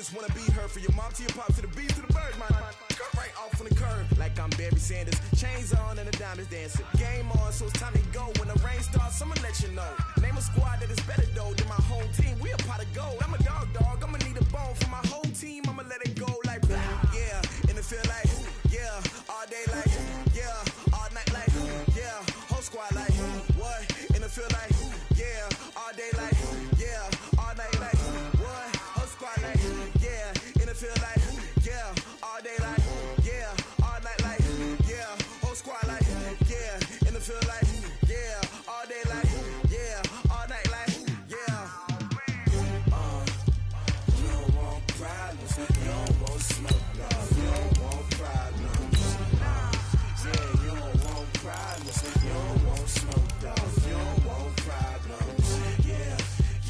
just wanna be her. For your mom to your pop to the beat to the bird, man. Cut right off on the curb, like I'm Barry Sanders. Chains on and the diamonds dancing. Game on, so it's time to go. When the rain starts, I'ma let you know. Name a squad that is better though than my home team. We a pot of gold. I'm a dog. I'ma need a bone for my whole team. I'ma let it go like blah. Yeah, and it feel like yeah, all day like yeah, all night like yeah, whole squad like what? And it feel like yeah, all day like yeah, all night like what? Whole squad like yeah, and it feel like yeah, all day like yeah, all night like yeah, whole squad like yeah, and it feel like yeah, all day like yeah, all night like yeah. You don't want problems, you don't want smoke, dog. You don't want problems. Yeah, you don't want problems, you don't want smoke, dog. You don't want problems.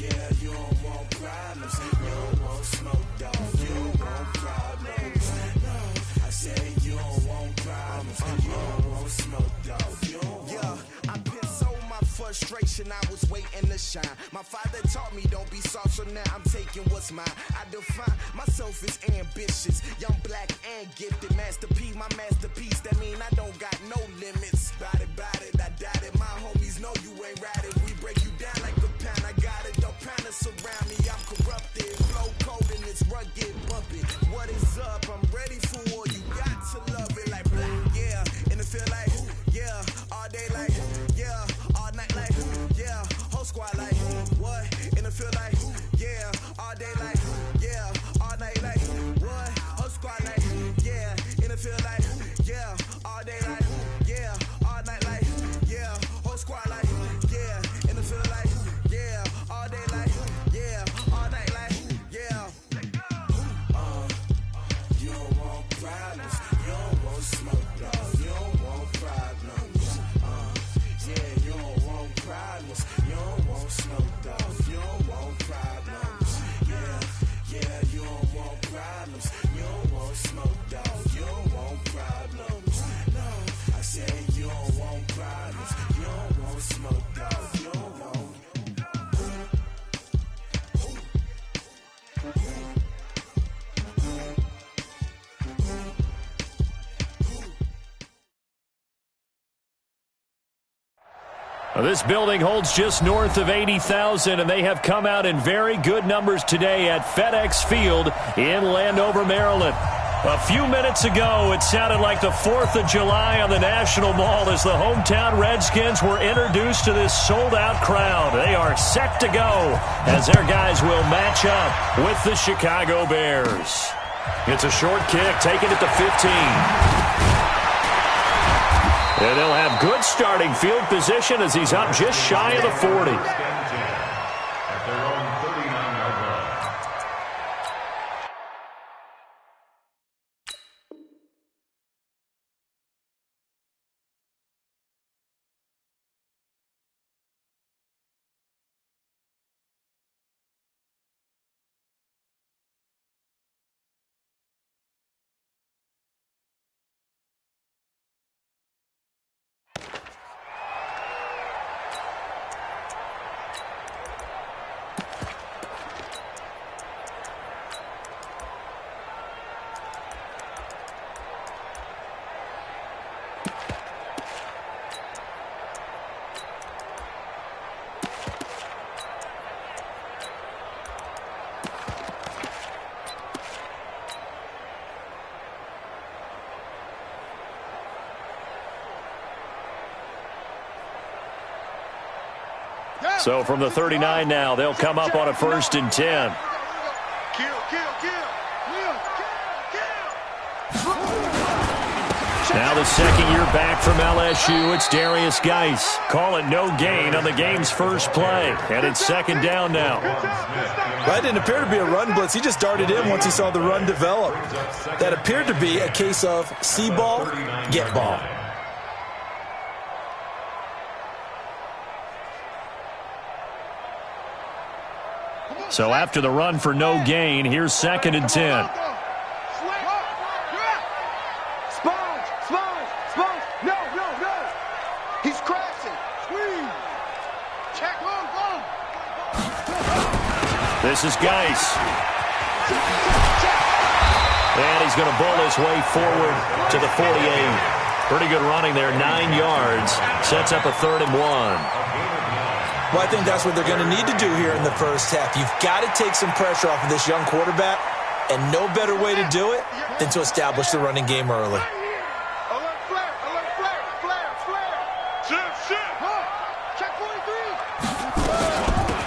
Yeah, you don't want problems, you don't want smoke, dog. You don't want problems. No, I said you don't want problems, you don't want smoke, dog. You don't want. I've been so my frustration, I was waiting to shine. My father taught me don't be soft, so now I'm taking what's mine. I define myself as ambitious, young, black, and gifted. Master P, my masterpiece. That mean I don't got no limits. Bout it, I doubt it. My homies know you ain't ride it. We break you down like a pound. I got it. Don't pound us around me. I'm corrupted. Flow cold and it's rugged, bumpy. What is up? I'm ready for war. You got to love it like blah. Yeah, and it feel like yeah, all day like yeah, all night like yeah, whole squad like what? And it feel like yeah, all day like yeah, all night like what? Whole squad like yeah, and it feel like yeah, all day like yeah, all night like yeah, whole squad like yeah, and it feel like yeah, all day like yeah, all night like yeah. You don't want problems, you don't want smoke, dog. You don't want problems. Yeah, you don't want problems, you don't want smoke, dog. You don't want problems. Yeah, you don't want problems, you don't want smoke, dog. You don't want problems. No, I said you don't want problems, you don't want smoke, dog. You don't want. This building holds just north of 80,000, and they have come out in very good numbers today at FedEx Field in Landover, Maryland. A few minutes ago, it sounded like the 4th of July on the National Mall as the hometown Redskins were introduced to this sold-out crowd. They are set to go as their guys will match up with the Chicago Bears. It's a short kick, taking it to 15. And they'll have good starting field position as he's up just shy of the 40. So from the 39 now, they'll come up on a 1st and 10. Now the second year back from LSU, it's Darius Geis. Call it no gain on the game's first play. And it's 2nd down now. That didn't appear to be a run blitz. He just darted in once he saw the run develop. That appeared to be a case of see ball, get ball. So after the run for no gain, here's 2nd and 10. He's crashing. Squeeze. Check on. This is Geis. And he's going to bull his way forward to the 48. Pretty good running there, 9 yards. Sets up a 3rd and 1. Well, I think that's what they're going to need to do here in the first half. You've got to take some pressure off of this young quarterback, and no better way to do it than to establish the running game early.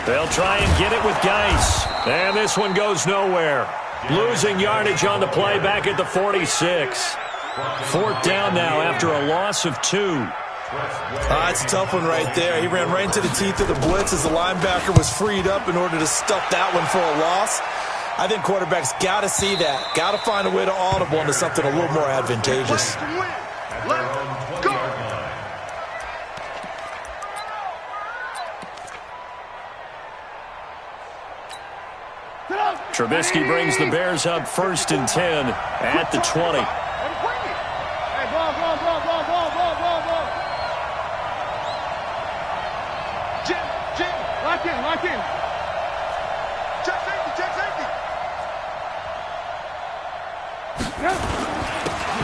They'll try and get it with Geis. And this one goes nowhere. Losing yardage on the play back at the 46. 4th down now after a loss of 2. It's a tough one right there. He ran right into the teeth of the blitz as the linebacker was freed up in order to stuff that one for a loss. I think quarterbacks got to see that. Got to find a way to audible into something a little more advantageous. Trubisky brings the Bears up 1st and 10 at the 20. Lock in. Check safety.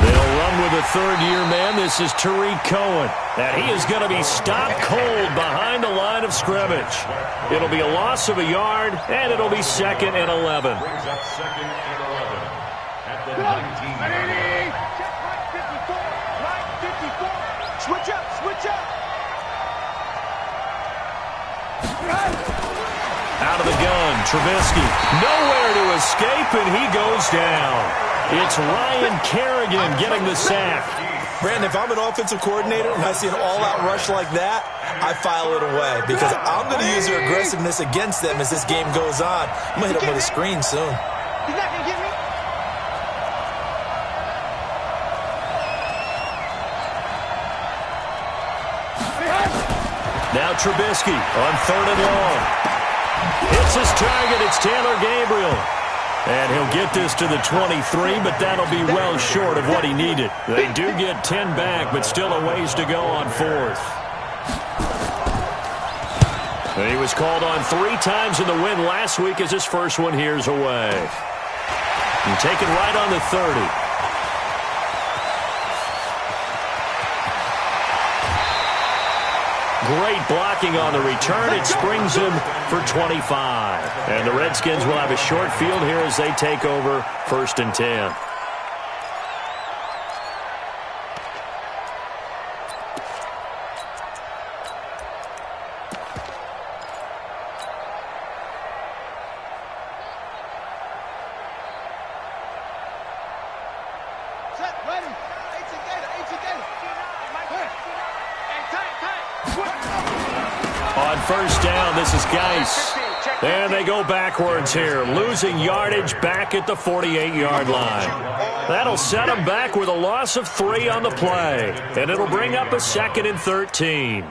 They'll run with a 3rd-year man. This is Tariq Cohen. And he is going to be stopped cold behind the line of scrimmage. It'll be a loss of a yard, and it'll be 2nd and 11. Brings up 2nd and 11 at the 19. Check right 54. Switch up. Out of the gun, Trubisky. Nowhere to escape, and he goes down. It's Ryan Kerrigan getting the sack. Brandon, if I'm an offensive coordinator and I see an all-out rush like that, I file it away because I'm going to use their aggressiveness against them as this game goes on. I'm going to hit them with a screen soon. He's not going to get me. Now Trubisky on 3rd and long. It's his target. It's Taylor Gabriel. And he'll get this to the 23, but that'll be well short of what he needed. They do get 10 back, but still a ways to go on 4th. He was called on 3 times in the win last week as his first one here's away. And taken right on the 30. Great blocking on the return. It springs him for 25. And the Redskins will have a short field here as they take over 1st and 10. Set, ready. On 1st down, this is Geis. And they go backwards here, losing yardage back at the 48-yard line. That'll set them back with a loss of 3 on the play. And it'll bring up a 2nd and 13.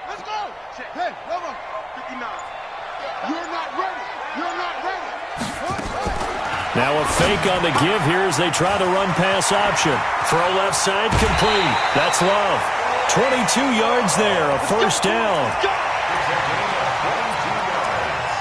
Let's go. Hey, Lobo. 59. You're not ready. Now a fake on the give here as they try the run-pass option. Throw left side complete. That's Love. 22 yards there, a 1st down.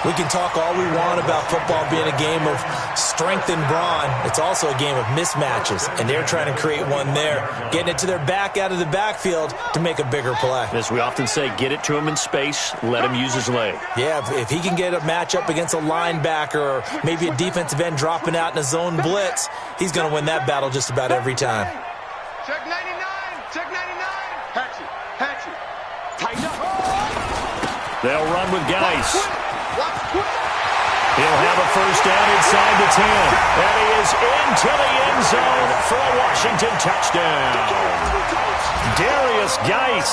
We can talk all we want about football being a game of strength and brawn. It's also a game of mismatches, and they're trying to create one there, getting it to their back out of the backfield to make a bigger play. As we often say, get it to him in space, let him use his leg. Yeah, if he can get a matchup against a linebacker or maybe a defensive end dropping out in a zone blitz, he's going to win that battle just about every time. Check 99. Hatchet. Tighten up. They'll run with Geis. He'll have a 1st down inside the 10. And he is into the end zone for a Washington touchdown. Darius Geis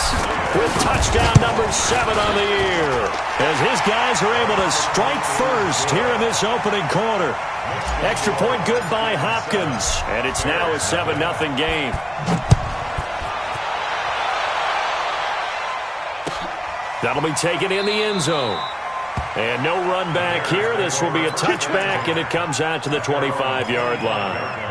with touchdown number 7 on the year. As his guys are able to strike first here in this opening quarter. Extra point good by Hopkins. And it's now a 7-0 game. That'll be taken in the end zone. And no run back here. This will be a touchback, and it comes out to the 25-yard line.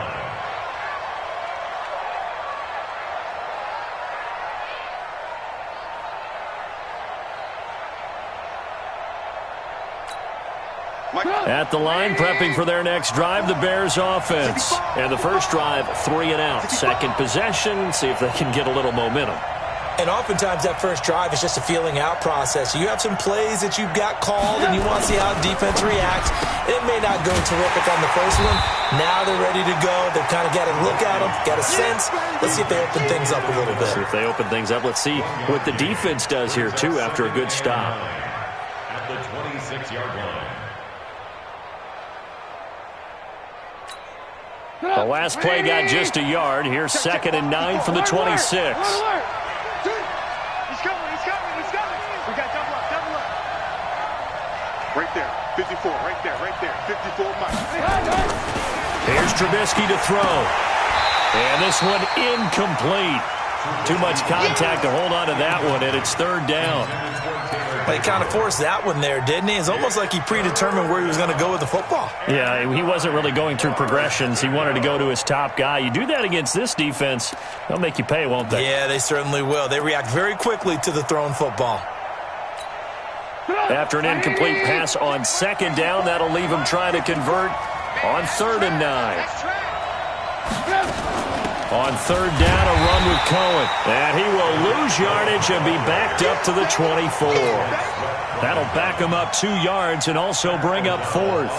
At the line, prepping for their next drive, the Bears offense. And the first drive, 3 and out. Second possession, see if they can get a little momentum. And oftentimes that first drive is just a feeling out process. You have some plays that you've got called and you want to see how defense reacts. It may not go terrific on the first one. Now they're ready to go. They've kind of got a look at them, got a sense. Let's see if they open things up a little bit. See if they open things up. Let's see what the defense does here, too, after a good stop. At the 26-yard line. The last play got just a yard. Here's 2nd and 9 from the 26. He's coming. We got double up. Right there. 54, right there. 54 Mike. Here's Trubisky to throw. And this one incomplete. Too much contact to hold on to that one, and it's 3rd down. But he kind of forced that one there, didn't he? It's almost like he predetermined where he was going to go with the football. Yeah, he wasn't really going through progressions. He wanted to go to his top guy. You do that against this defense, they'll make you pay, won't they? Yeah, they certainly will. They react very quickly to the thrown football. After an incomplete pass on 2nd down, that'll leave him trying to convert on 3rd and 9. On 3rd down, a run with Cohen. And he will lose yardage and be backed up to the 24. That'll back him up 2 yards and also bring up 4th.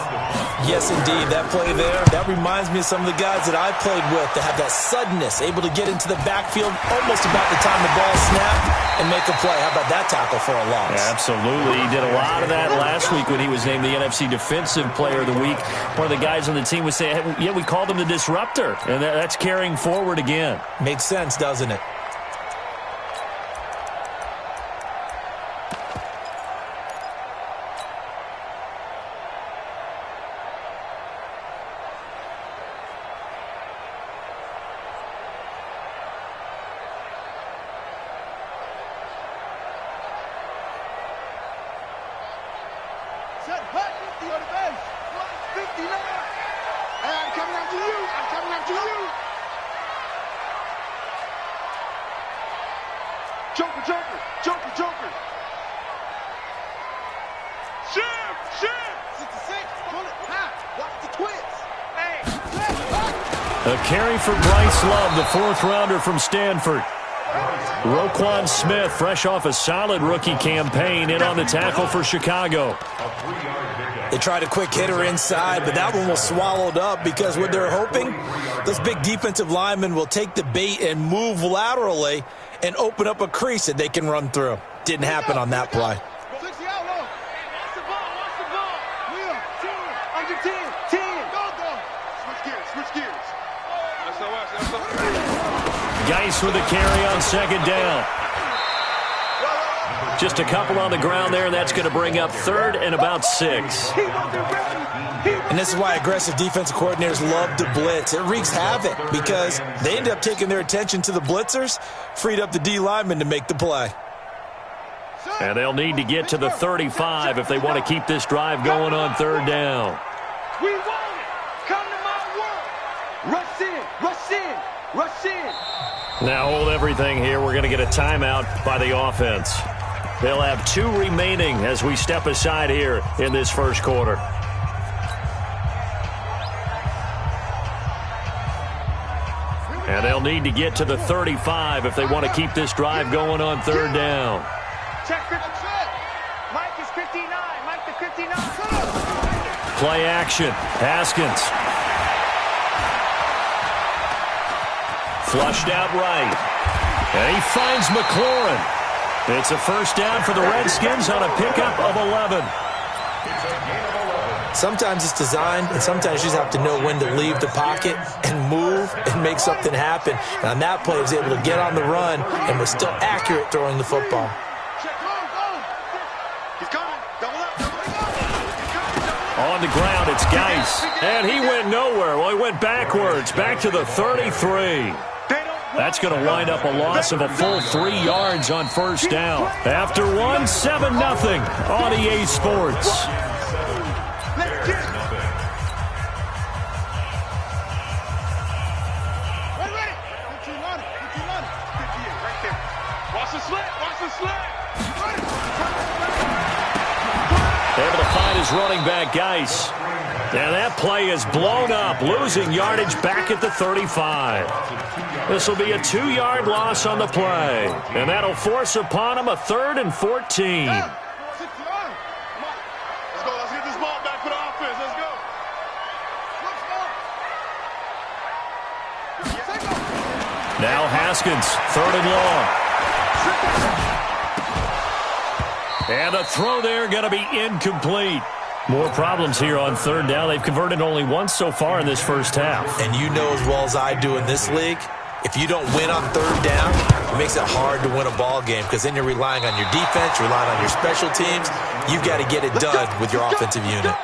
Yes, indeed. That play there, that reminds me of some of the guys that I've played with that have that suddenness, able to get into the backfield almost about the time the ball snapped and make a play. How about that tackle for a loss? Yeah, absolutely. He did a lot of that last week when he was named the NFC Defensive Player of the Week. One of the guys on the team was saying, hey, yeah, we called him the disruptor, and that's carrying forward again. Makes sense, doesn't it? Set hut, 50 on the base. 59. And I'm coming after you. Joker. Shoot. 66. Pull it. Watch the twist. Hey. A carry for Bryce Love, the 4th rounder from Stanford. Roquan Smith, fresh off a solid rookie campaign, in on the tackle for Chicago. They tried a quick hitter inside, but that one was swallowed up because what they're hoping, those big defensive linemen will take the bait and move laterally and open up a crease that they can run through. Didn't happen on that play. 60 out low. Watch the ball. Will, 10. Under 10. Go. Switch gears. Geis with a carry on 2nd down. Just a couple on the ground there, and that's going to bring up 3rd and about 6. And this is why aggressive defensive coordinators love to blitz. It wreaks havoc because they end up taking their attention to the blitzers, freed up the D linemen to make the play. And they'll need to get to the 35 if they want to keep this drive going on 3rd down. We want it. Come to my world. Rush in. Now hold everything here. We're going to get a timeout by the offense. They'll have 2 remaining as we step aside here in this first quarter. And they'll need to get to the 35 if they want to keep this drive going on 3rd down. Check 50. Mike is 59. Mike the 59. Play action. Haskins. Flushed out right. And he finds McLaurin. It's a first down for the Redskins on a pickup of 11. Sometimes it's designed, and sometimes you just have to know when to leave the pocket and move and make something happen. And on that play, he was able to get on the run and was still accurate throwing the football. He's coming. Double up. On the ground, it's Geis. And he went nowhere. Well, he went backwards, back to the 33. They don't That's going to wind up a loss of a full 3 yards on first down. After one, 7-0 on EA Sports. Able to find his running back, Geis. And that play is blown up, losing yardage back at the 35. This will be a 2-yard loss on the play. And that'll force upon him a 3rd and 14. Let's go. Let's get this ball back for the offense. Let's go. Now Haskins, 3rd and long. And the throw there going to be incomplete. More problems here on 3rd down. They've converted only once so far in this first half. And you know as well as I do in this league, if you don't win on 3rd down, it makes it hard to win a ball game because then you're relying on your defense, you're relying on your special teams. You've got to get it done with your offensive unit.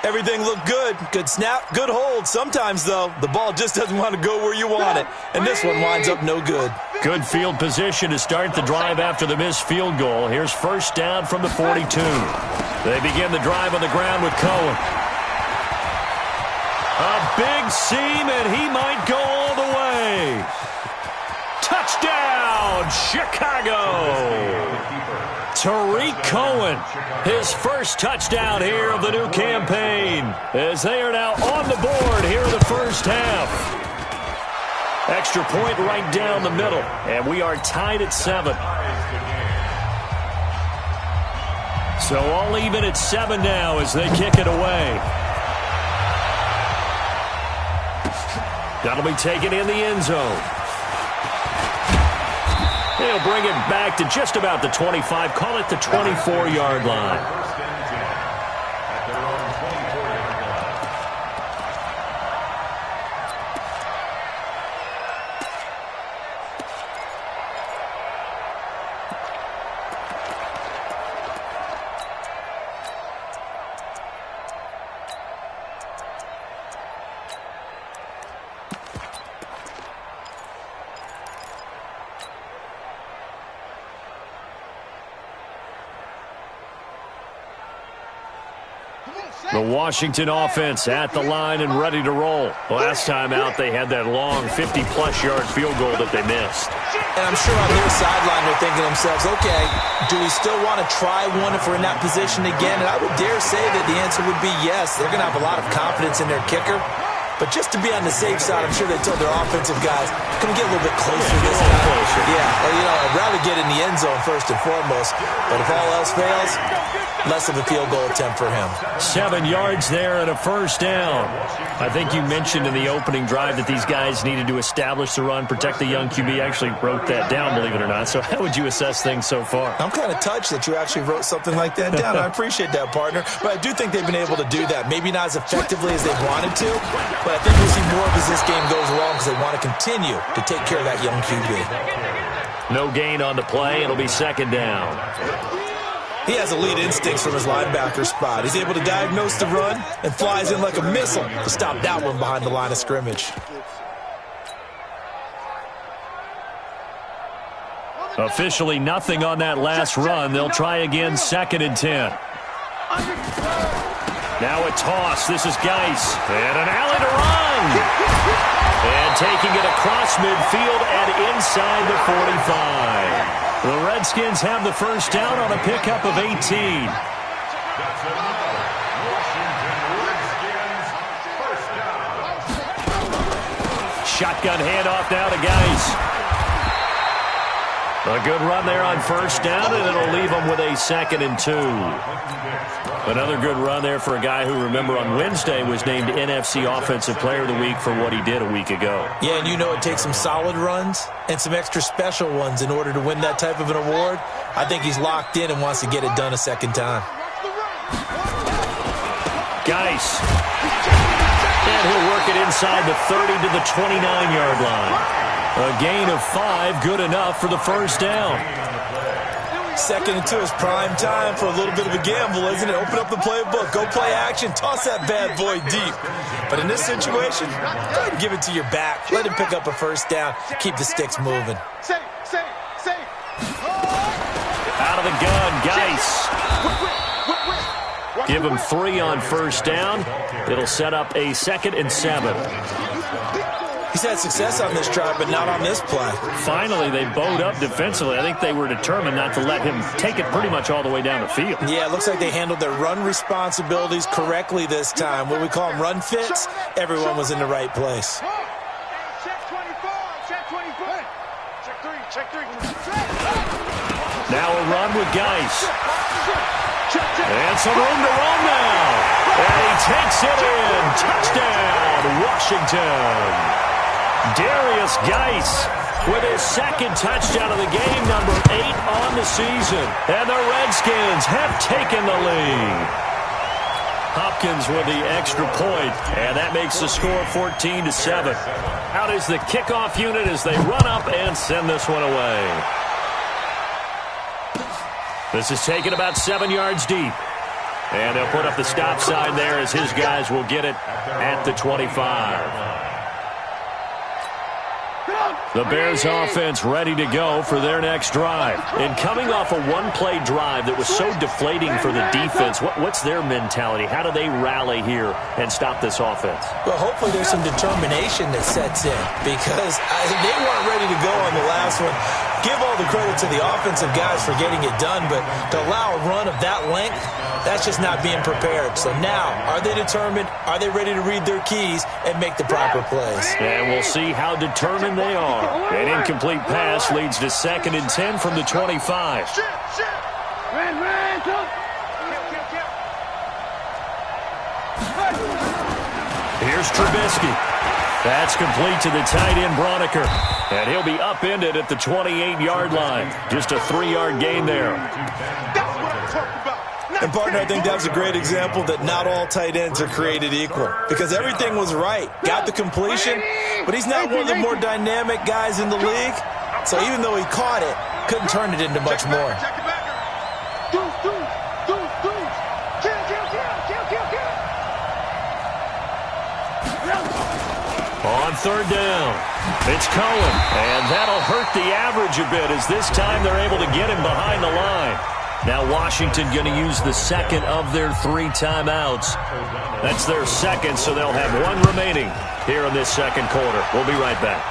Everything looked good. Good snap, good hold. Sometimes, though, the ball just doesn't want to go where you want it. And this one winds up no good. Good field position to start the drive after the missed field goal. Here's first down from the 42. They begin the drive on the ground with Cohen. A big seam, and he might go all the way. Touchdown, Chicago! Tariq Cohen, his first touchdown here of the new campaign, as they are now on the board here in the first half. Extra point right down the middle, and we are tied at 7. So all even at 7 now as they kick it away. That'll be taken in the end zone. He'll bring it back to just about the 25, call it the 24-yard line. The Washington offense at the line and ready to roll. Last time out, they had that long 50-plus yard field goal that they missed. And I'm sure on their sideline they're thinking to themselves, okay, do we still want to try one if we're in that position again? And I would dare say that the answer would be yes. They're going to have a lot of confidence in their kicker. But just to be on the safe side, I'm sure they told their offensive guys, come get a little bit closer to this guy. Closer. Yeah, well, I'd rather get in the end zone first and foremost. But if all else fails, less of a field goal attempt for him. 7 yards there and a first down. I think you mentioned in the opening drive that these guys needed to establish the run, protect the young QB. I actually wrote that down, believe it or not. So how would you assess things so far? I'm kind of touched that you actually wrote something like that down. I appreciate that, partner. But I do think they've been able to do that. Maybe not as effectively as they wanted to, but I think we'll see more of as this game goes along because they want to continue to take care of that young QB. No gain on the play. It'll be second down. He has elite instincts from his linebacker spot. He's able to diagnose the run and flies in like a missile to stop that one behind the line of scrimmage. Officially nothing on that last run. They'll try again, 2nd and 10. Now a toss. This is Geis. And an alley to run. And taking it across midfield and inside the 45. The Redskins have the first down on a pickup of 18. Shotgun handoff now to Geis. A good run there on first down, and it'll leave them with a 2nd and 2. Another good run there for a guy who, remember, on Wednesday was named NFC Offensive Player of the Week for what he did a week ago. Yeah, and you know it takes some solid runs and some extra special ones in order to win that type of an award. I think he's locked in and wants to get it done a second time. Geis. And he'll work it inside the 30 to the 29-yard line. A gain of 5, good enough for the first down. Second and 2 is prime time for a little bit of a gamble, isn't it? Open up the playbook, go play action, toss that bad boy deep. But in this situation, go ahead and give it to your back. Let him pick up a first down, keep the sticks moving. Out of the gun, Geis. Give him 3 on first down. It'll set up a 2nd and 7. He's had success on this drive, but not on this play. Finally, they bowed up defensively. I think they were determined not to let him take it pretty much all the way down the field. Yeah, it looks like they handled their run responsibilities correctly this time. What we call them run fits, everyone was in the right place. Check 24, check 24. Check 3. Now a run with Geis. And some room to run now. And he takes it in. Touchdown, Washington. Darius Geis with his 2nd touchdown of the game, number 8 on the season. And the Redskins have taken the lead. Hopkins with the extra point, and that makes the score 14-7. Out is the kickoff unit as they run up and send this one away. This is taken about 7 yards deep. And they'll put up the stop sign there as his guys will get it at the 25. The Bears offense ready to go for their next drive. And coming off a one-play drive that was so deflating for the defense, what's their mentality? How do they rally here and stop this offense? Well, hopefully there's some determination that sets in because they weren't ready to go on the last one. Give all the credit to the offensive guys for getting it done, but to allow a run of that length, that's just not being prepared. So now, are they determined? Are they ready to read their keys and make the proper plays? And we'll see how determined they are. An incomplete pass leads to 2nd and 10 from the 25. Here's Trubisky. That's complete to the tight end, Broniker. And he'll be upended at the 28-yard line. Just a 3-yard gain there. That's what I'm talking about. And, partner, I think that was a great example that not all tight ends are created equal because everything was right. Got the completion, but he's not one of the more dynamic guys in the league. So even though he caught it, couldn't turn it into much more. On 3rd down, it's Cohen, and that'll hurt the average a bit as this time they're able to get him behind the line. Now Washington going to use the 2nd of their 3 timeouts. That's their 2nd, so they'll have 1 remaining here in this 2nd quarter. We'll be right back.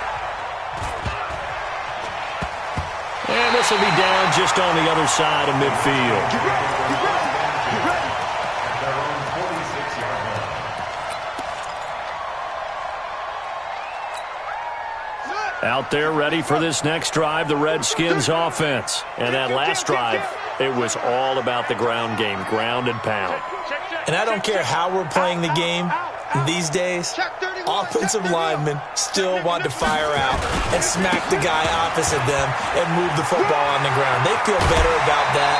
And this will be down just on the other side of midfield. Out there ready for this next drive, the Redskins offense. And that last drive, it was all about the ground game, ground and pound. And I don't care how we're playing the game these days, offensive linemen still want to fire out and smack the guy opposite them and move the football on the ground. They feel better about that.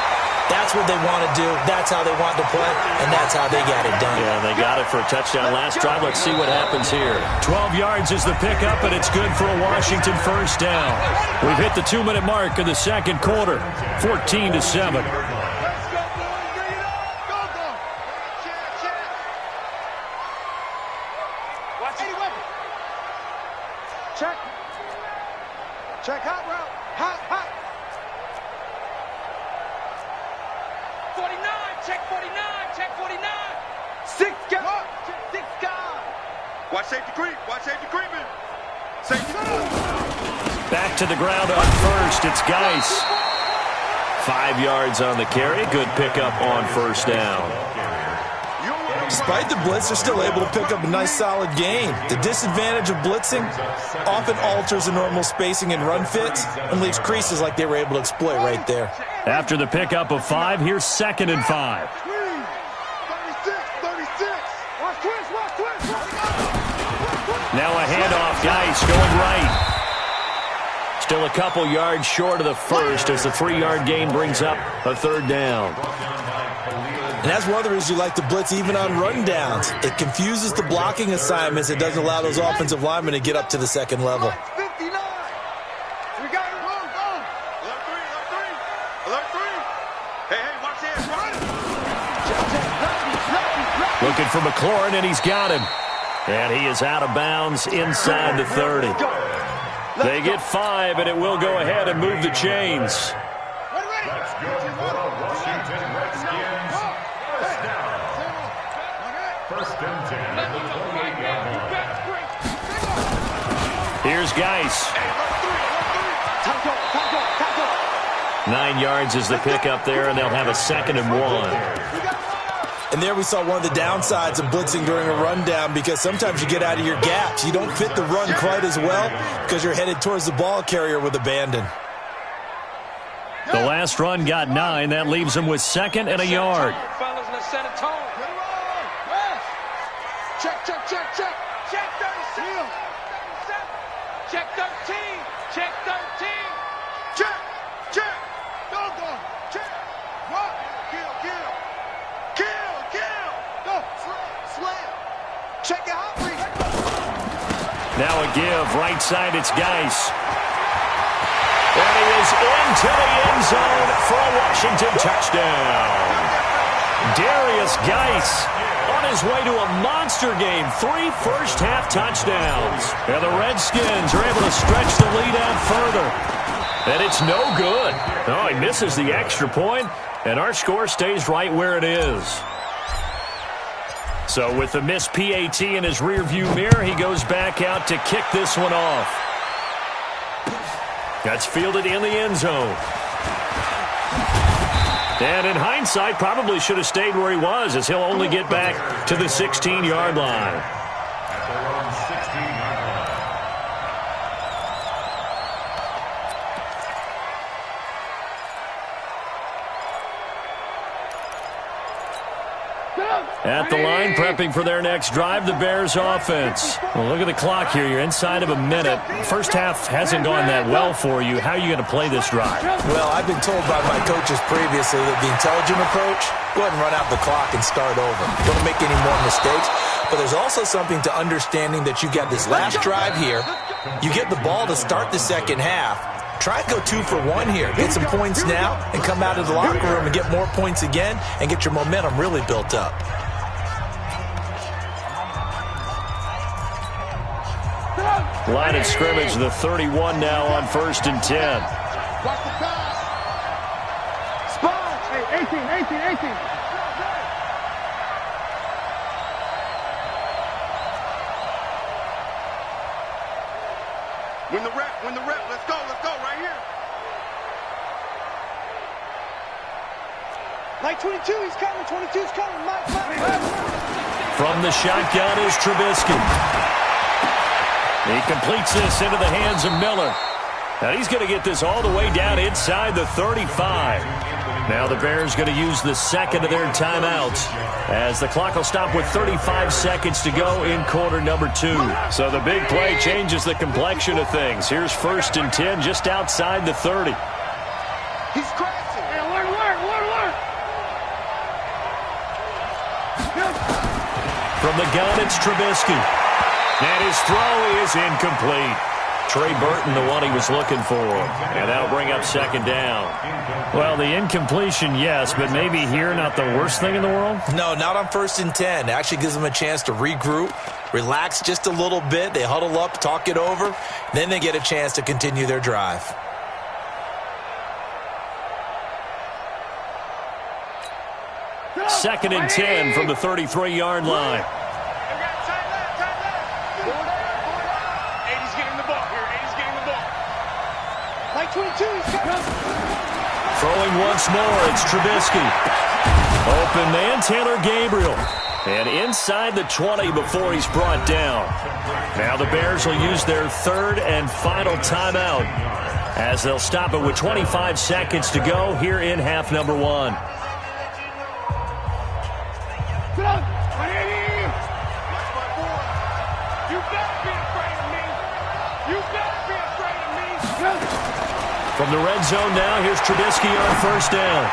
That's what they want to do. That's how they want to play, and that's how they got it done. Yeah, they got it for a touchdown last drive. Let's see what happens here. 12 yards is the pickup, and it's good for a Washington first down. We've hit the 2-minute mark of the 2nd quarter, 14-7. Check hot route. Hot. 49, check 49. 6 guys. Watch safety creeping. Safety. Back to the ground on first. It's Geis. 5 yards on the carry. Good pickup on first down. Despite the blitz, they're still able to pick up a nice, solid gain. The disadvantage of blitzing often alters the normal spacing and run fits and leaves creases like they were able to exploit right there. After the pickup of 5, here's 2nd and 5. 36. Watch twist. Now a handoff. Geis going right. Still a couple yards short of the first as the 3-yard gain brings up a 3rd down. And that's one of the reasons you like to blitz even on run downs. It confuses the blocking assignments. It doesn't allow those offensive linemen to get up to the 2nd level. 59. We got it. Go. Alert 3. Looking for McLaurin, and he's got him. And he is out of bounds inside the 30. They get 5, and it will go ahead and move the chains. Let's go for the Washington Redskins. First down. First and 10 at the 28-yard line. Here's Geis. 9 yards is the pickup there, and they'll have a 2nd and 1. And there we saw one of the downsides of blitzing during a rundown, because sometimes you get out of your gaps. You don't fit the run quite as well because you're headed towards the ball carrier with abandon. The last run got 9. That leaves them with 2nd and a yard. Check, check, check, check. Check 37. Check 13. Check 13. Check, check. Go, go. Check. What? Kill, kill. Kill, kill. Go. Slam, slam. Check it out. Now a give. Right side, it's Geis. And he is into the end zone for a Washington touchdown. Darius Geis on his way to a monster game. 3 first-half touchdowns. And the Redskins are able to stretch the lead out further. And it's no good. Oh, he misses the extra point, and our score stays right where it is. So with the missed PAT in his rearview mirror, he goes back out to kick this one off. That's fielded in the end zone. And in hindsight, probably should have stayed where he was, as he'll only get back to the 16-yard line. At their own 16-yard line. At the line, prepping for their next drive, the Bears offense. Well, look at the clock here. You're inside of a minute. First half hasn't gone that well for you. How are you going to play this drive? Well, I've been told by my coaches previously that the intelligent approach, go ahead and run out the clock and start over. Don't make any more mistakes. But there's also something to understanding that you got this last drive here. You get the ball to start the second half. Try and go 2 for 1 here. Get some points now and come out of the locker room and get more points again and get your momentum really built up. Line of scrimmage, the 31 now on 1st and 10. Watch the pass. Spot. Hey, 18. Win the rep. Let's go right here. Like 22, he's coming. 22's coming. Mike. From the shotgun is Trubisky. He completes this into the hands of Miller. Now he's going to get this all the way down inside the 35. Now the Bears going to use the 2nd of their timeouts, as the clock will stop with 35 seconds to go in quarter number 2. So the big play changes the complexion of things. Here's 1st and 10 just outside the 30. He's crashing. Hey, alert. From the gun, it's Trubisky. And his throw is incomplete. Trey Burton, the one he was looking for. And that'll bring up 2nd down. Well, the incompletion, yes, but maybe here not the worst thing in the world? No, not on 1st and 10. It actually gives them a chance to regroup, relax just a little bit. They huddle up, talk it over. Then they get a chance to continue their drive. Second and 10 from the 33-yard line. Like 22, he's coming. Throwing once more, it's Trubisky. Open man, Taylor Gabriel. And inside the 20 before he's brought down. Now the Bears will use their 3rd and final timeout, as they'll stop it with 25 seconds to go here in half number 1. From the red zone now, here's Trubisky on 1st down.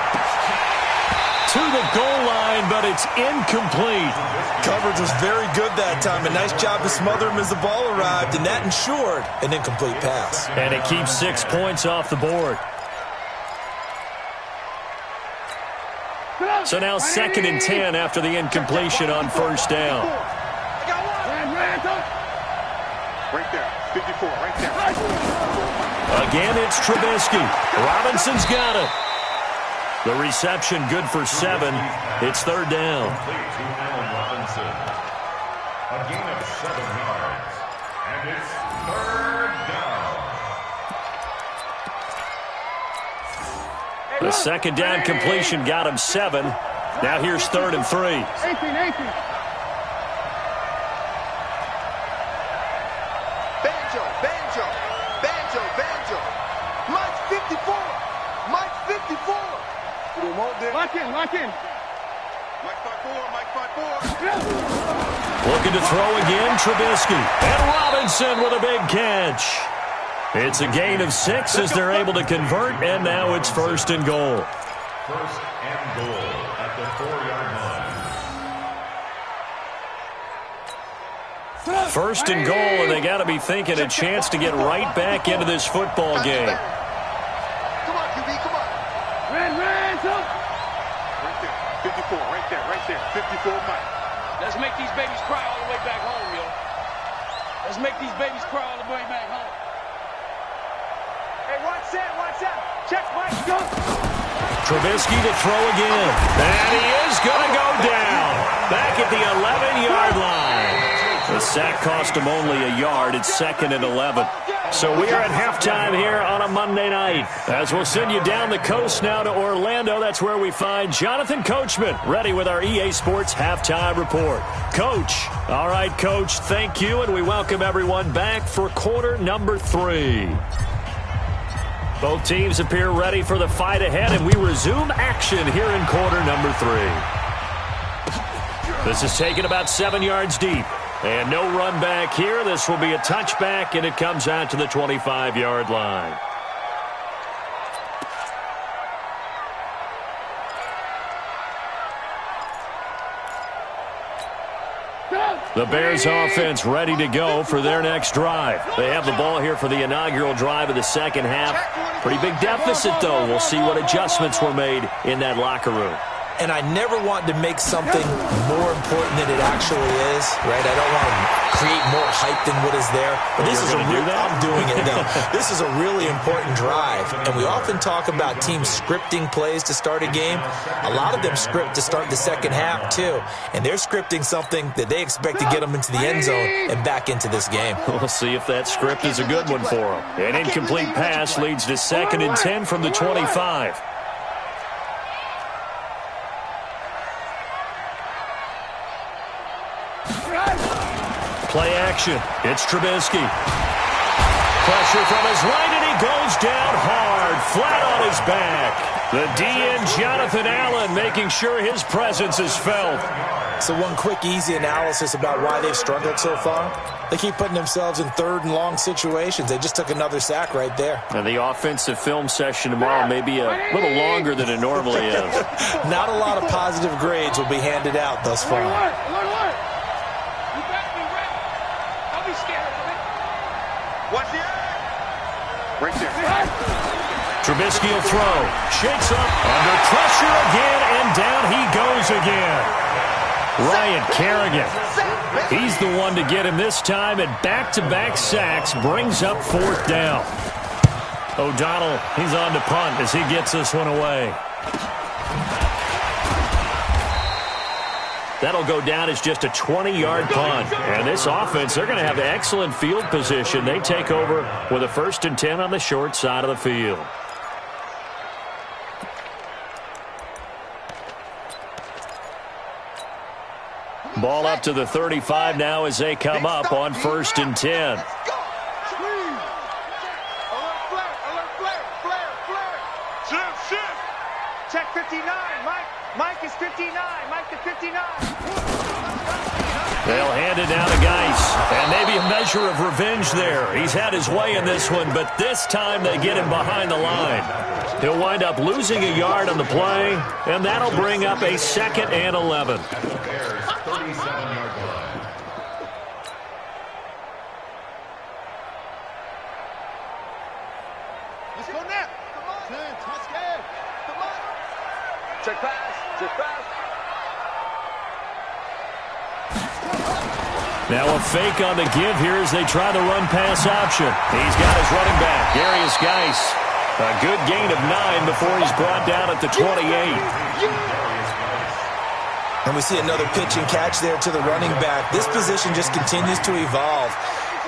To the goal line, but it's incomplete. Coverage was very good that time. A nice job to smother him as the ball arrived, and that ensured an incomplete pass. And it keeps 6 points off the board. So now 2nd and 10 after the incompletion on first down. Right there, 54, right there. Again, it's Trubisky. Robinson's got it. The reception good for 7. It's 3rd down. Complete to Allen Robinson. A gain of 7 yards. And it's 3rd down. The 2nd down completion got him 7. Now here's 3rd and 3. 18. Banjo. Mike's 54. Lock in. Mike 5-4. Looking to throw again, Trubisky. And Robinson with a big catch. It's a gain of 6 as they're able to convert, and now it's 1st and goal. 1st and goal at the 4-yard line. 1st and goal, and they got to be thinking a chance to get right back into this football game. Come on, QB, come on. Right there. 54, Mike. Let's make these babies cry all the way back home, yo. Let's make these babies cry all the way back home. Hey, watch that. Check, Mike, go. Trubisky to throw again. And he is going to go down. Back at the 11-yard line. The sack cost him only a yard. It's 2nd and 11. So we are at halftime here on a Monday night. As we'll send you down the coast now to Orlando. That's where we find Jonathan Coachman ready with our EA Sports Halftime Report. Coach. All right, Coach, thank you, and we welcome everyone back for quarter number 3. Both teams appear ready for the fight ahead, and we resume action here in quarter number 3. This is taken about 7 yards deep. And no run back here. This will be a touchback, and it comes out to the 25-yard line. The Bears offense ready to go for their next drive. They have the ball here for the inaugural drive of the second half. Pretty big deficit, though. We'll see what adjustments were made in that locker room. And I never want to make something more important than it actually is, right? I don't want to create more hype than what is there. But this is I'm doing it now. This is a really important drive. And we often talk about teams scripting plays to start a game. A lot of them script to start the second half, too. And they're scripting something that they expect to get them into the end zone and back into this game. We'll see if that script is a good one for them. An incomplete pass leads to 2nd and 10 from the 25. Play action. It's Trubisky. Pressure from his right, and he goes down hard, flat on his back. The DN, Jonathan Allen, making sure his presence is felt. So one quick, easy analysis about why they've struggled so far. They keep putting themselves in 3rd and long situations. They just took another sack right there. And the offensive film session tomorrow may be a little longer than it normally is. Not a lot of positive grades will be handed out thus far. Watch the eye. Right there. Trubisky will throw. Shakes up. Under pressure again, and down he goes again. Ryan Kerrigan. He's the one to get him this time, and back-to-back sacks brings up 4th down. O'Donnell, he's on to punt as he gets this one away. That'll go down as just a 20-yard punt. And this offense, they're going to have excellent field position. They take over with a 1st and 10 on the short side of the field. Ball up to the 35 now as they come up on 1st and 10. Check 59, Mike. Mike is 59. Mike to 59. They'll hand it down to Geis. And maybe a measure of revenge there. He's had his way in this one, but this time they get him behind the line. He'll wind up losing a yard on the play, and that'll bring up a 2nd and 11. Bears 37-yard line. Let's go now. Come on. Let's go. Come on. Check pass. Check pass. Now a fake on the give here as they try the run-pass option. He's got his running back, Darius Geis. A good gain of 9 before he's brought down at the 28. And we see another pitch and catch there to the running back. This position just continues to evolve.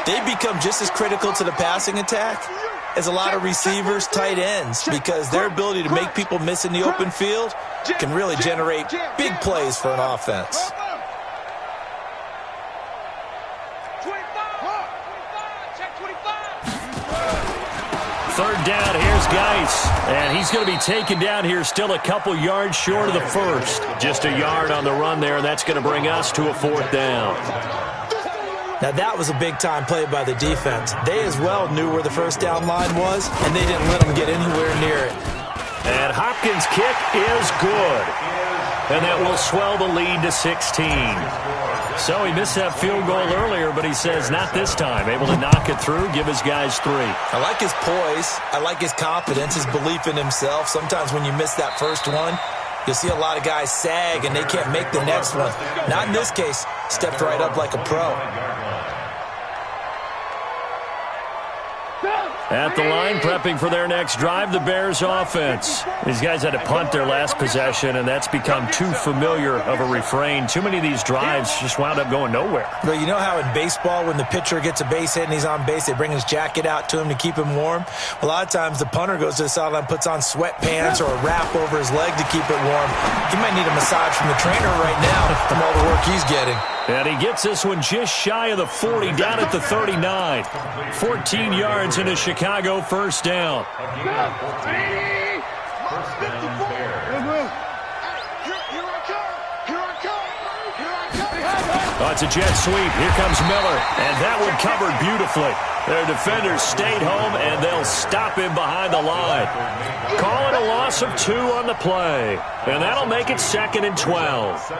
They become just as critical to the passing attack as a lot of receivers, tight ends, because their ability to make people miss in the open field can really generate big plays for an offense. 25. Check 25. Third down, here's Geis. And he's going to be taken down here still a couple yards short of the first. Just a yard on the run there, and that's going to bring us to a 4th down. Now that was a big-time play by the defense. They as well knew where the first down line was, and they didn't let them get anywhere near it. And Hopkins' kick is good. And that will swell the lead to 16. So he missed that field goal earlier, but he says not this time. Able to knock it through, give his guys 3. I like his poise. I like his confidence, his belief in himself. Sometimes when you miss that first one, you'll see a lot of guys sag and they can't make the next one. Not in this case. Stepped right up like a pro. At the line, prepping for their next drive, the Bears offense. These guys had to punt their last possession, and that's become too familiar of a refrain. Too many of these drives just wound up going nowhere. Well, you know how in baseball, when the pitcher gets a base hit and he's on base, they bring his jacket out to him to keep him warm? A lot of times the punter goes to the sideline, puts on sweatpants or a wrap over his leg to keep it warm. He might need a massage from the trainer right now from all the work he's getting. And he gets this one just shy of the 40, down at the 39. 14 yards in a Chicago first down. Oh, it's a jet sweep. Here comes Miller. And that one covered beautifully. Their defenders stayed home, and they'll stop him behind the line. Call it a loss of 2 on the play. And that'll make it 2nd and 12.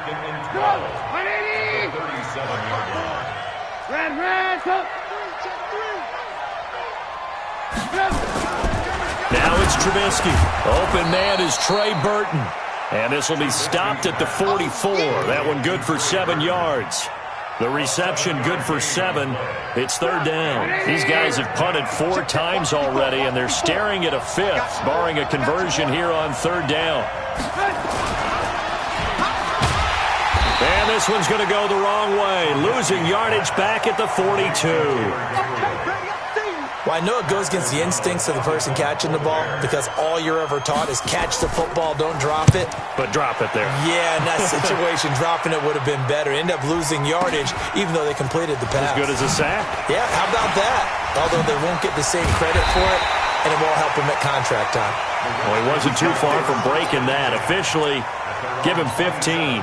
Now it's Trubisky. Open man is Trey Burton. And this will be stopped at the 44. That one good for 7 yards. The reception good for 7. It's 3rd down. These guys have punted 4 times already, and they're staring at a 5th, barring a conversion here on 3rd down. And this one's going to go the wrong way, losing yardage back at the 42. Well, I know it goes against the instincts of the person catching the ball because all you're ever taught is catch the football, don't drop it. But drop it there. Yeah, in that situation, dropping it would have been better. End up losing yardage even though they completed the pass. As good as a sack? Yeah, how about that? Although they won't get the same credit for it, and it won't help them at contract time. Well, he wasn't too far from breaking that. Officially, give him 15.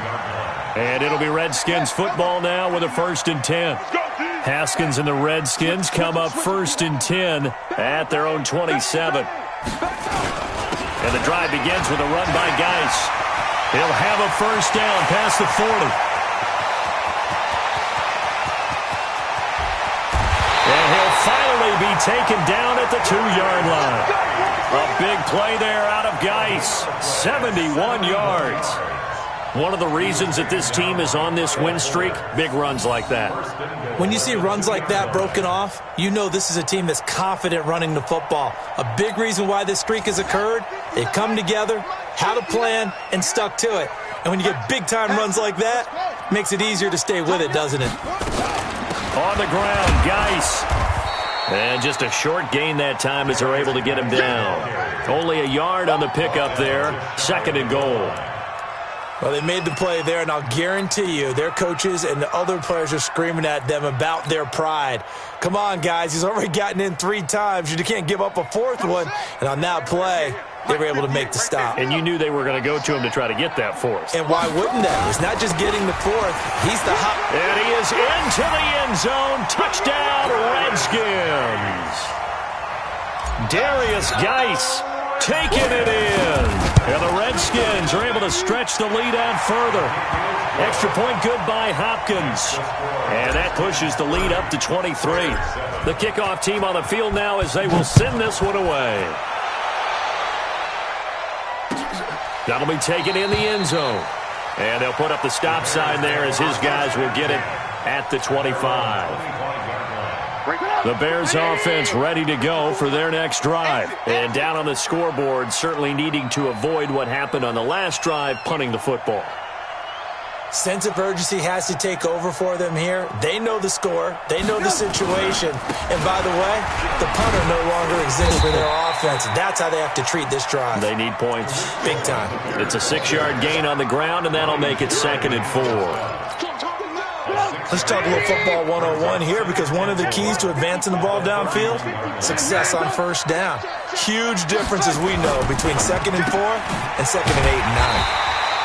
And it'll be Redskins football now with a 1st and 10. Haskins and the Redskins come up 1st and 10 at their own 27. And the drive begins with a run by Geis. He'll have a 1st down past the 40. And he'll finally be taken down at the 2-yard line. A big play there out of Geis. 71 yards. One of the reasons that this team is on this win streak, big runs like that. When you see runs like that broken off, you know this is a team that's confident running the football. A big reason why this streak has occurred, they've come together, had a plan, and stuck to it. And when you get big-time runs like that, it makes it easier to stay with it, doesn't it? On the ground, Geis. And just a short gain that time as they're able to get him down. Only a yard on the pickup there, 2nd and goal. Well, they made the play there, and I'll guarantee you their coaches and the other players are screaming at them about their pride. Come on, guys. He's already gotten in 3 times. You can't give up a 4th one. And on that play, they were able to make the stop. And you knew they were going to go to him to try to get that 4th. And why wouldn't they? It's not just getting the 4th. He's the hot. And he is into the end zone. Touchdown, Redskins. Darius Geis taking it in. And the Redskins are able to stretch the lead out further. Extra point good by Hopkins. And that pushes the lead up to 23. The kickoff team on the field now as they will send this one away. That'll be taken in the end zone. And they'll put up the stop sign there as his guys will get it at the 25. The Bears offense ready to go for their next drive. And down on the scoreboard, certainly needing to avoid what happened on the last drive, punting the football. Sense of urgency has to take over for them here. They know the score. They know the situation. And by the way, the punter no longer exists for their offense. That's how they have to treat this drive. They need points. Big time. It's a 6-yard gain on the ground, and that'll make it 2nd and 4. Let's talk a little football 101 here, because one of the keys to advancing the ball downfield, success on first down. Huge difference, as we know, between 2nd and 4 and 2nd and 8 and 9.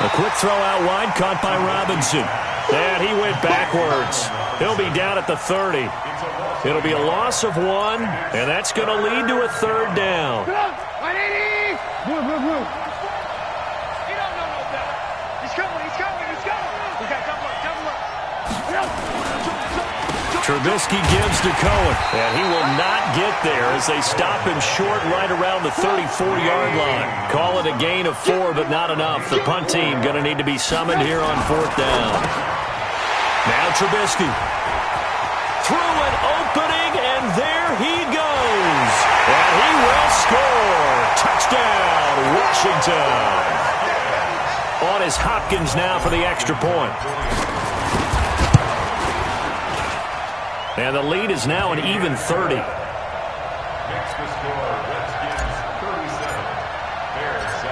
A quick throw out wide, caught by Robinson. And he went backwards. He'll be down at the 30. It'll be a loss of 1, and that's going to lead to a 3rd down. He don't know no better. He's coming. He got double up. Trubisky gives to Cohen, and he will not get there as they stop him short right around the 34-yard line. Call it a gain of 4, but not enough. The punt team going to need to be summoned here on 4th down. Now Trubisky. Through an opening, and there he goes. And he will score. Touchdown, Washington. On is Hopkins now for the extra point. And the lead is now an even 30.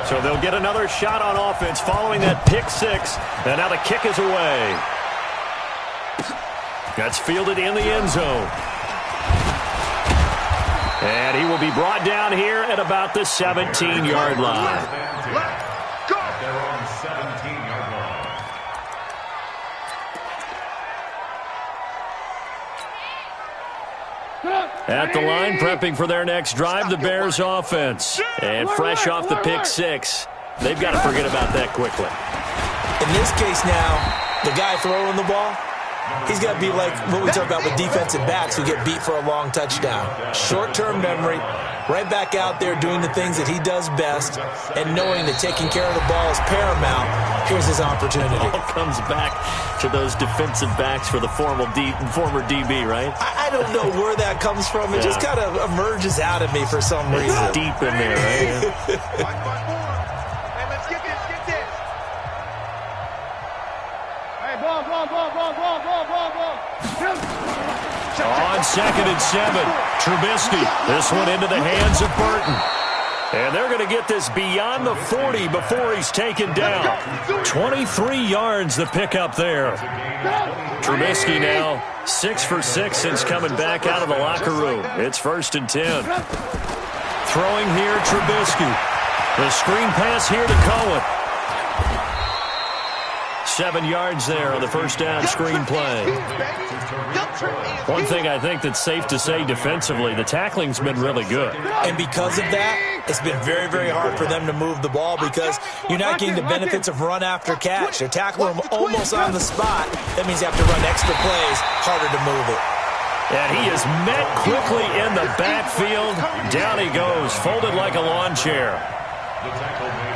So they'll get another shot on offense following that pick 6. And now the kick is away. That's fielded in the end zone. And he will be brought down here at about the 17-yard line. They're on 17-yard line. At the line, prepping for their next drive, the Bears offense. And fresh off the pick 6, they've got to forget about that quickly. In this case now, the guy throwing the ball, he's got to be like what we talk about with defensive backs who get beat for a long touchdown. Short-term memory, right back out there doing the things that he does best, and knowing that taking care of the ball is paramount. Here's his opportunity. It all comes back to those defensive backs for the former DB, right? I don't know where that comes from. It just kind of emerges out of me for some reason. It's deep in there, right? Hey, let's get this. Hey, ball. On 2nd and 7, Trubisky. This one into the hands of Burton. And they're going to get this beyond the 40 before he's taken down. 23 yards the pickup there. Trubisky now 6 for 6 since coming back out of the locker room. It's 1st and 10. Throwing here, Trubisky. The screen pass here to Cohen. 7 yards there on the first down screen play. One thing I think that's safe to say defensively, the tackling's been really good. And because of that, it's been very, very hard for them to move the ball because you're not getting the benefits of run after catch. They're tackling them almost on the spot. That means you have to run extra plays, harder to move it. And he is met quickly in the backfield. Down he goes, folded like a lawn chair.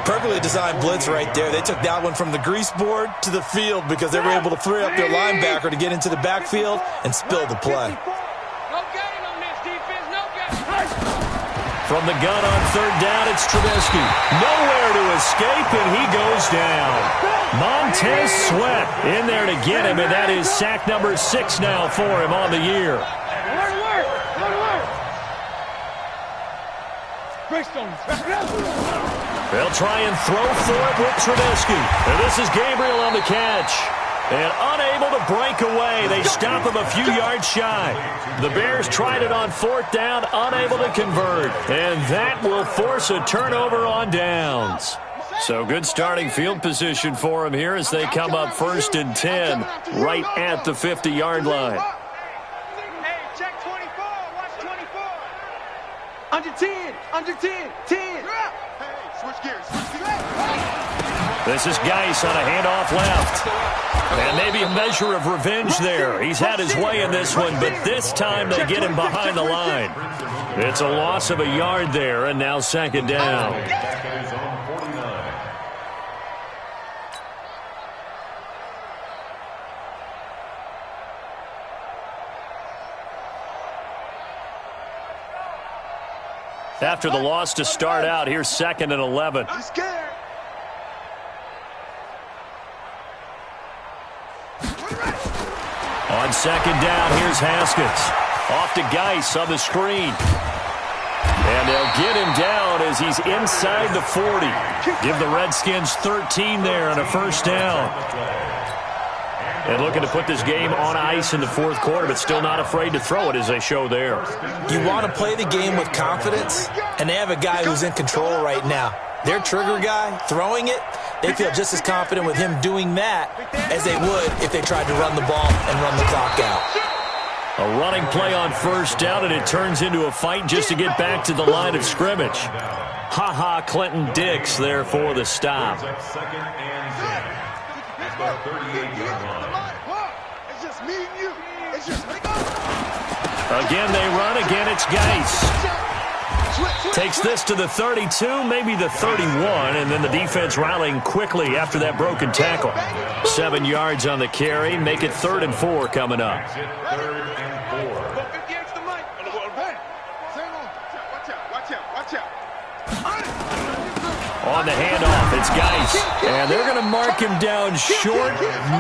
Perfectly designed blitz right there. They took that one from the grease board to the field because they were able to free up their linebacker to get into the backfield and spill the play. No gain on this defense, no gain. From the gun on 3rd down, it's Trubisky. Nowhere to escape, and he goes down. Montez Sweat in there to get him, and that is sack number 6 now for him on the year. They'll try and throw for it with Trubisky. And this is Gabriel on the catch. And unable to break away. They stop him a few yards shy. The Bears tried it on 4th down, unable to convert. And that will force a turnover on downs. So good starting field position for him here as they come up 1st and 10 right at the 50-yard line. Hey, check 24. Watch 24. Under 10. 10. Hey, switch gears. This is Geis on a handoff left. And maybe a measure of revenge there. He's had his way in this one, but this time they get him behind the line. It's a loss of a yard there, and now 2nd down. After the loss to start out, here's 2nd and 11. He's scared. On 2nd down, here's Haskins. Off to Geis on the screen. And they'll get him down as he's inside the 40. Give the Redskins 13 there on a 1st down. And looking to put this game on ice in the 4th quarter, but still not afraid to throw it as they show there. You want to play the game with confidence, and they have a guy who's in control right now. Their trigger guy, throwing it, they feel just as confident with him doing that as they would if they tried to run the ball and run the clock out. A running play on 1st down, and it turns into a fight just to get back to the line of scrimmage. Ha-ha, Clinton Dix there for the stop. 2nd and 10. At the 38-yard line. It's just me and you. It's just me. Again they run, again it's Geis. Takes this to the 32, maybe the 31, and then the defense rallying quickly after that broken tackle. 7 yards on the carry, make it 3rd and 4 coming up. 3rd and 4. Watch out. On the handoff, it's Geis. And they're going to mark him down short,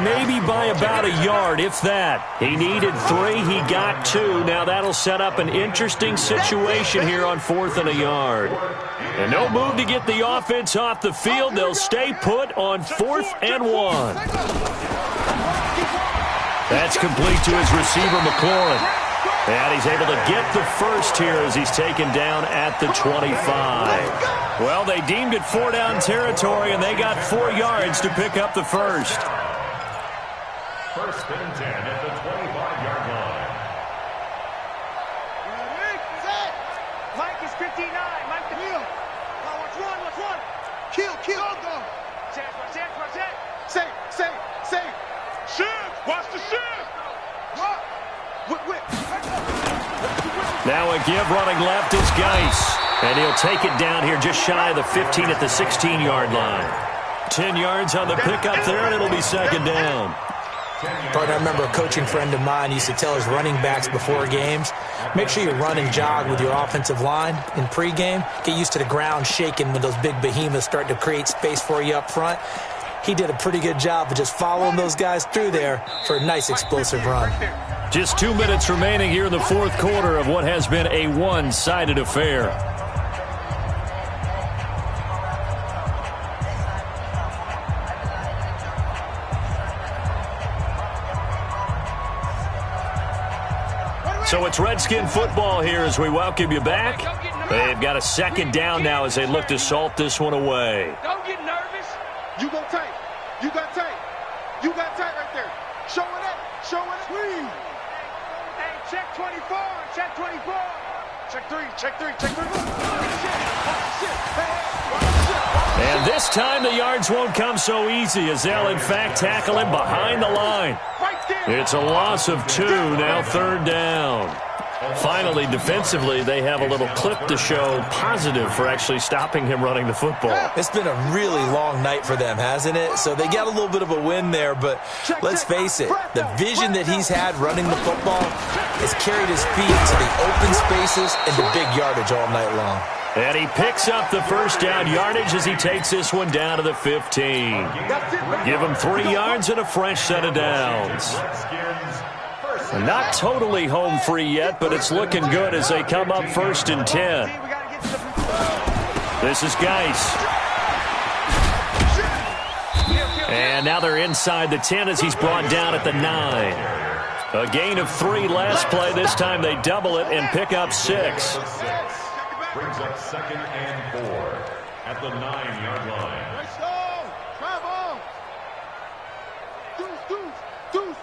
maybe by about a yard, if that. He needed 3, he got 2. Now that'll set up an interesting situation here on 4th and a yard. And no move to get the offense off the field. They'll stay put on 4th and 1. That's complete to his receiver, McLaurin. And he's able to get the 1st here as he's taken down at the 25. Well, they deemed it 4-down territory, and they got 4 yards to pick up the 1st. 1st and 10 at the 25-yard line. Mike is 59. Mike the field. Watch one. Kill. Watch that. Say. Shift. Watch the shift. Whip. Now a give running left is Geis. And he'll take it down here just shy of the 15 at the 16-yard line. 10 yards on the pickup there, and it'll be 2nd down. Partner, I remember a coaching friend of mine used to tell his running backs before games, make sure you run and jog with your offensive line in pregame. Get used to the ground shaking when those big behemoths start to create space for you up front. He did a pretty good job of just following those guys through there for a nice explosive run. Just 2 minutes remaining here in the 4th quarter of what has been a one-sided affair. So it's Redskin football here as we welcome you back. They've got a 2nd down now as they look to salt this one away. Don't get nervous. You go tight. You got tight right there. Show it up. Please. Hey, check 24. Check 3. And this time the yards won't come so easy as they'll in fact tackle him behind the line. It's a loss of 2, now 3rd down. Finally, defensively, they have a little clip to show positive for actually stopping him running the football. It's been a really long night for them, hasn't it? So they got a little bit of a win there, but let's face it, the vision that he's had running the football has carried his feet to the open spaces and to big yardage all night long. And he picks up the 1st down yardage as he takes this one down to the 15. Give him 3 yards and a fresh set of downs. Not totally home free yet, but it's looking good as they come up 1st and 10. This is Geis. And now they're inside the 10 as he's brought down at the 9. A gain of 3 last play. This time they double it and pick up 6. Brings up 2nd and 4 at the 9-yard line. Let's go. Travel.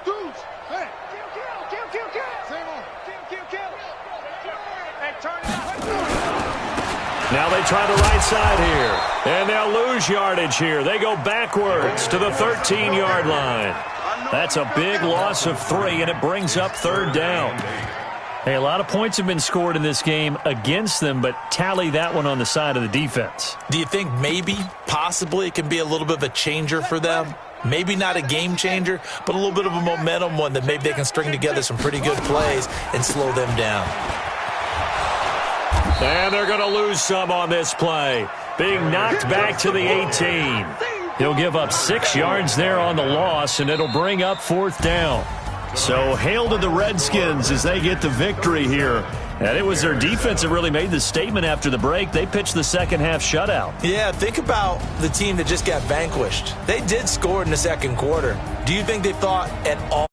Deuce. Hey. Kill. Same on. Kill. Hey, turn it up. Now they try the right side here. And they'll lose yardage here. They go backwards to the 13-yard line. That's a big loss of 3, and it brings up 3rd down. Hey, a lot of points have been scored in this game against them, but tally that one on the side of the defense. Do you think maybe, possibly, it can be a little bit of a changer for them? Maybe not a game changer, but a little bit of a momentum one that maybe they can string together some pretty good plays and slow them down. And they're going to lose some on this play. Being knocked back to the 18. He'll give up 6 yards there on the loss, and it'll bring up 4th down. So hail to the Redskins as they get the victory here. And it was their defense that really made the statement after the break. They pitched the second half shutout. Yeah, think about the team that just got vanquished. They did score in the second quarter. Do you think they thought at all